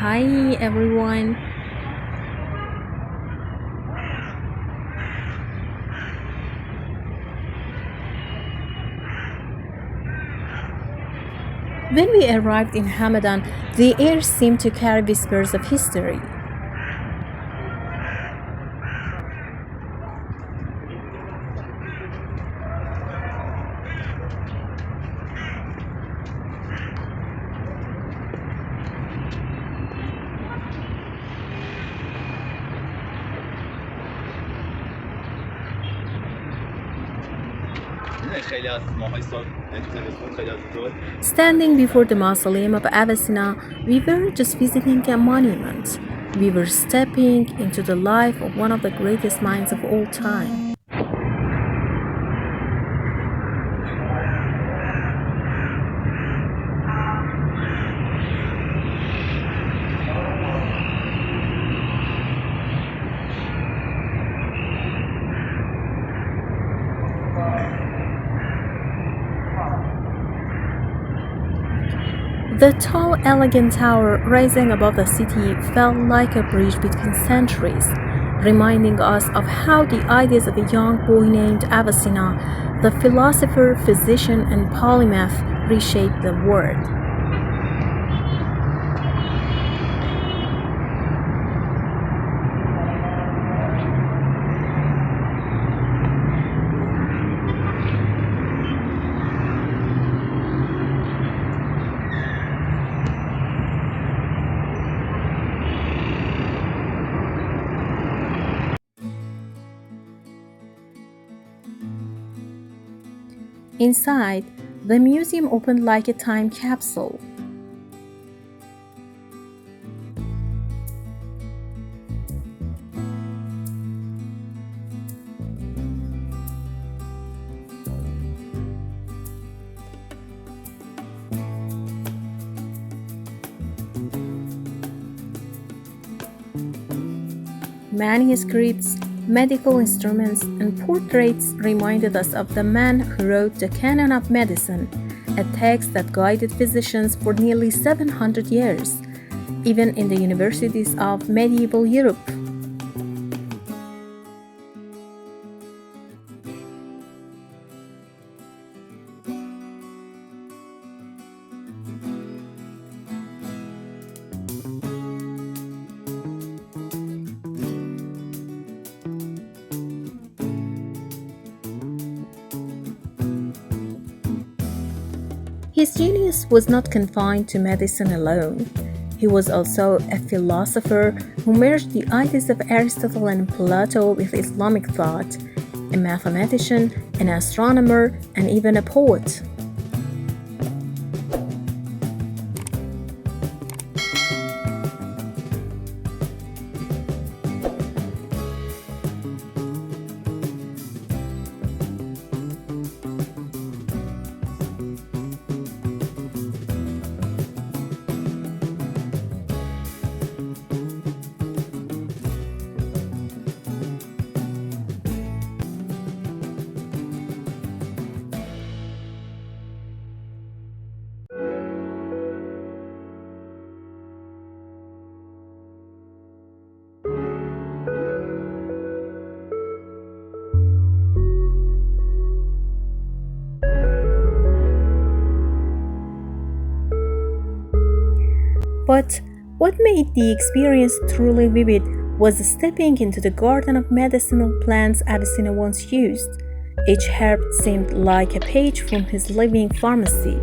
Hi everyone. When we arrived in Hamedan, the air seemed to carry whispers of history. Standing before the mausoleum of Avicenna, we weren't just visiting a monument. We were stepping into the life of one of the greatest minds of all time. The tall, elegant tower rising above the city felt like a bridge between centuries, reminding us of how the ideas of a young boy named Avicenna, the philosopher, physician, and polymath, reshaped the world. Inside, the museum opened like a time capsule. Manuscripts, medical instruments, and portraits reminded us of the man who wrote the Canon of Medicine, a text that guided physicians for nearly 700 years, even in the universities of medieval Europe. His genius was not confined to medicine alone. He was also a philosopher who merged the ideas of Aristotle and Plato with Islamic thought, a mathematician, an astronomer, and even a poet. But what made the experience truly vivid was stepping into the garden of medicinal plants Avicenna once used. Each herb seemed like a page from his living pharmacy.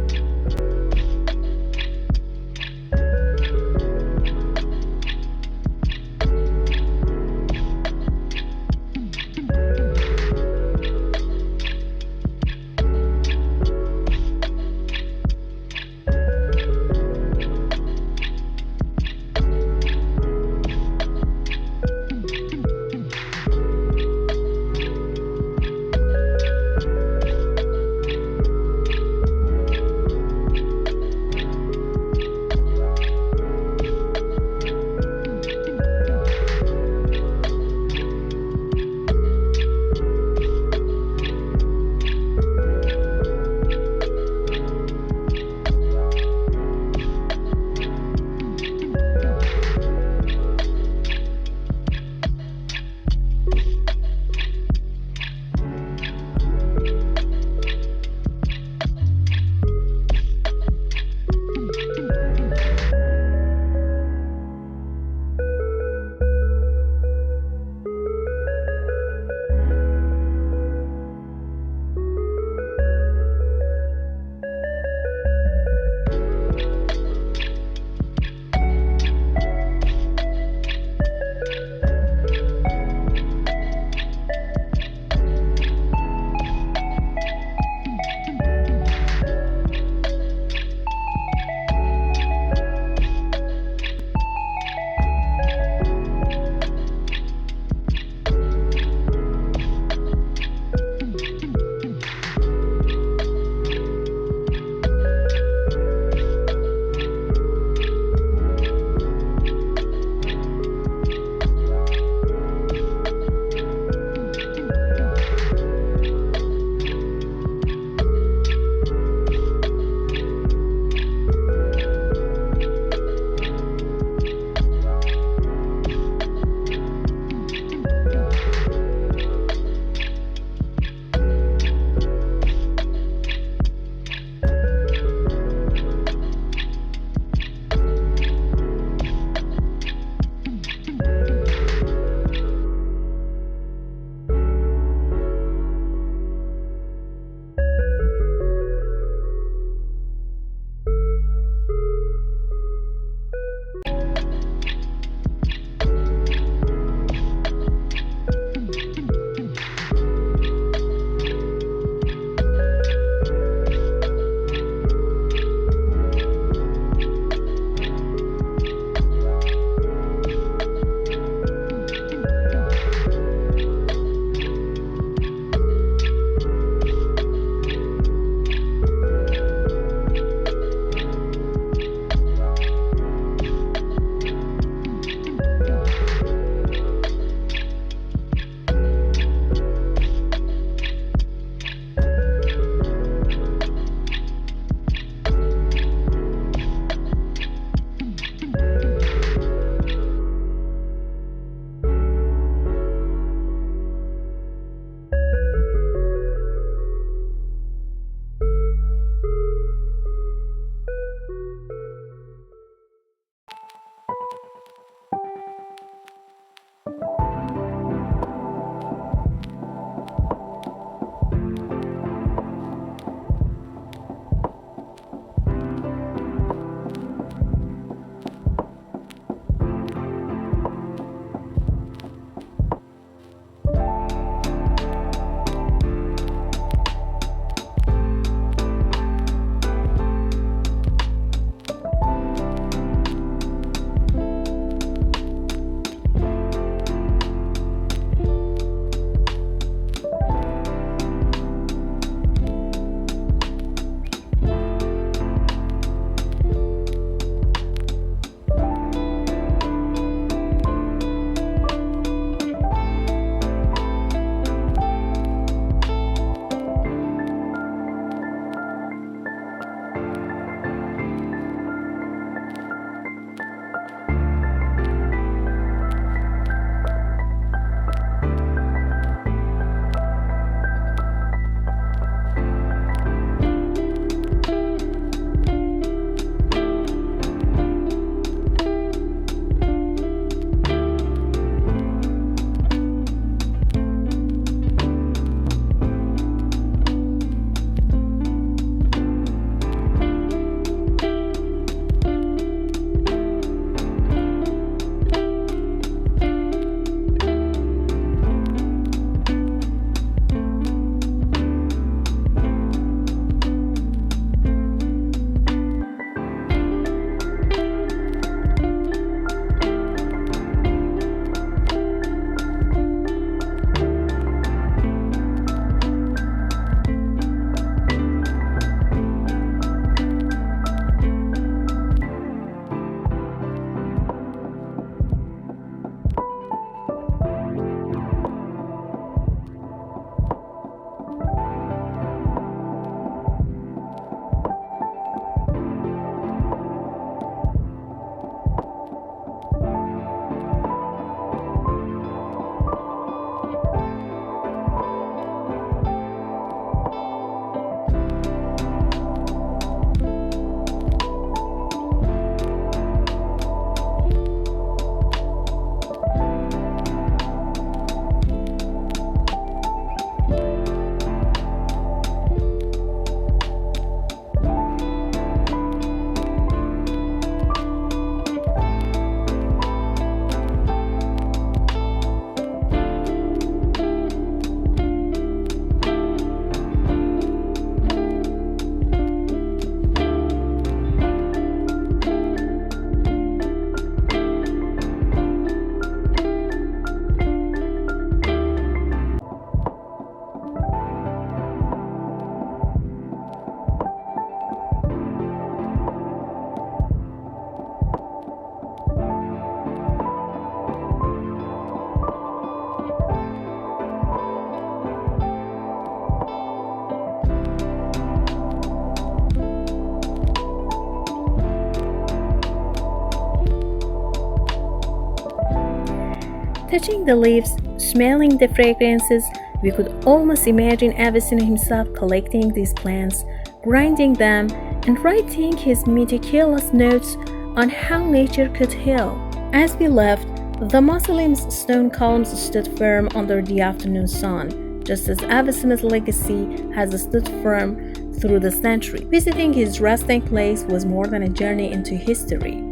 Touching the leaves, smelling the fragrances, we could almost imagine Avicenna himself collecting these plants, grinding them, and writing his meticulous notes on how nature could heal. As we left, the mausoleum's stone columns stood firm under the afternoon sun, just as Avicenna's legacy has stood firm through the century. Visiting his resting place was more than a journey into history.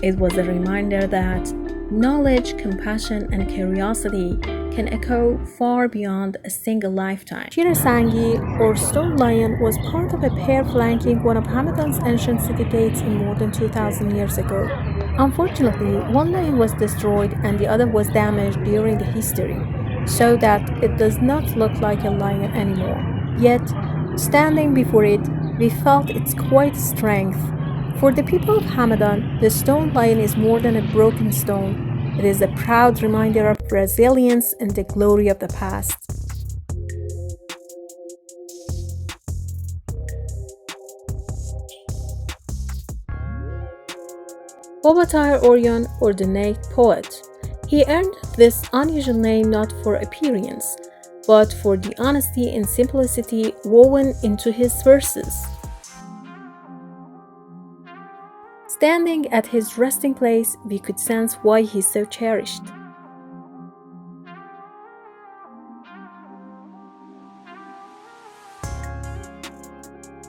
It was a reminder that knowledge, compassion, and curiosity can echo far beyond a single lifetime. Shirasangi, or stone lion, was part of a pair flanking one of Hamedan's ancient city gates in more than 2000 years ago. Unfortunately, one lion was destroyed and the other was damaged during the history, so that it does not look like a lion anymore. Yet, standing before it, we felt its quiet strength. For the people of Hamadan, the stone lion is more than a broken stone. It is a proud reminder of resilience and the glory of the past. Baba Taher or the Naked Poet. He earned this unusual name not for appearance, but for the honesty and simplicity woven into his verses. Standing at his resting place, we could sense why he's so cherished.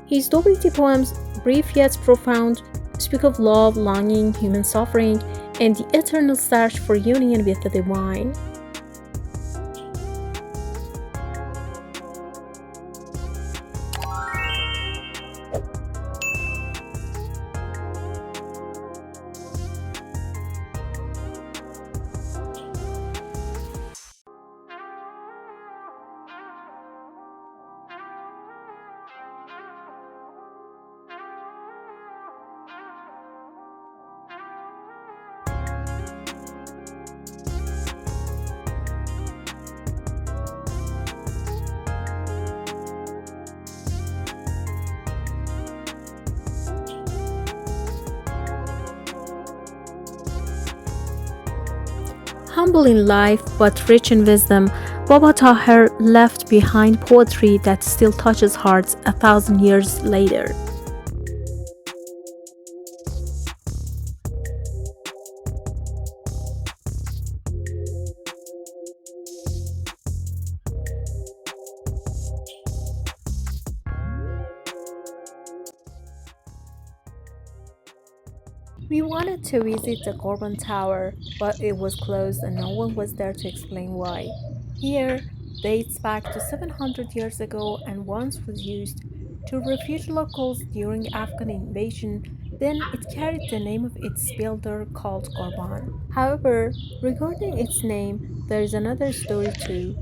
His nobility poems, brief yet profound, speak of love, longing, human suffering, and the eternal search for union with the divine. Humble in life but rich in wisdom, Baba Taher left behind poetry that still touches hearts 1,000 years later. We wanted to visit the Gorban Tower, but it was closed and no one was there to explain why. Here dates back to 700 years ago and once was used to refuge locals during Afghan invasion, then it carried the name of its builder called Gorban. However, regarding its name, there is another story too.